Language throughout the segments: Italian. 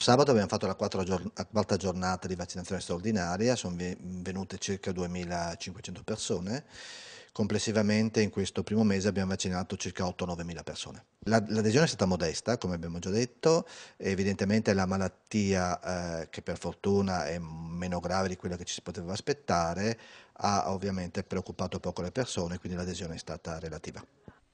Sabato abbiamo fatto la quarta giornata di vaccinazione straordinaria, sono venute circa 2.500 persone. Complessivamente in questo primo mese abbiamo vaccinato circa 8-9 mila persone. L'adesione è stata modesta, come abbiamo già detto, evidentemente la malattia, che per fortuna è meno grave di quella che ci si poteva aspettare, ha ovviamente preoccupato poco le persone, quindi l'adesione è stata relativa.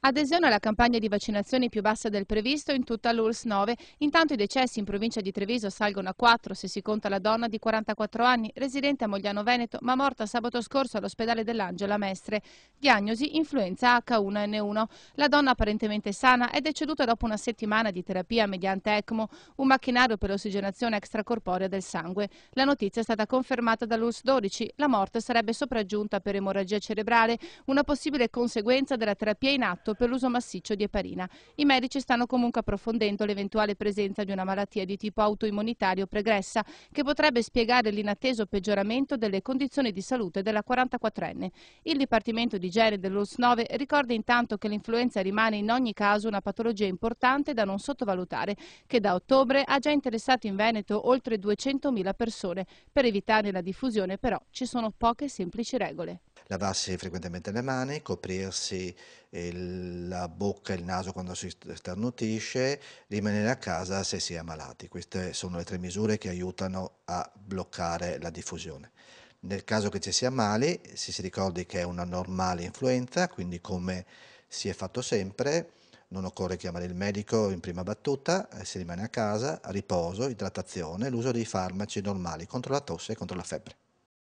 Adesione alla campagna di vaccinazioni più bassa del previsto in tutta l'URSS 9, intanto i decessi in provincia di Treviso salgono a 4 se si conta la donna di 44 anni, residente a Mogliano Veneto, ma morta sabato scorso all'ospedale dell'Angela a Mestre. Diagnosi influenza H1N1. La donna apparentemente sana è deceduta dopo una settimana di terapia mediante ECMO, un macchinario per l'ossigenazione extracorporea del sangue. La notizia è stata confermata dall'URSS 12. La morte sarebbe sopraggiunta per emorragia cerebrale, una possibile conseguenza della terapia in atto per l'uso massiccio di eparina. I medici stanno comunque approfondendo l'eventuale presenza di una malattia di tipo autoimmunitario pregressa che potrebbe spiegare l'inatteso peggioramento delle condizioni di salute della 44enne. Il Dipartimento di Igiene dell'URSS 9 ricorda intanto che l'influenza rimane in ogni caso una patologia importante da non sottovalutare, che da ottobre ha già interessato in Veneto oltre 200.000 persone. Per evitare la diffusione però ci sono poche semplici regole. Lavarsi frequentemente le mani, coprirsi la bocca e il naso quando si starnutisce, rimanere a casa se si è ammalati. Queste sono le 3 misure che aiutano a bloccare la diffusione. Nel caso che ci si ammali, si ricordi che è una normale influenza, quindi come si è fatto sempre, non occorre chiamare il medico in prima battuta, si rimane a casa, riposo, idratazione, l'uso dei farmaci normali contro la tosse e contro la febbre.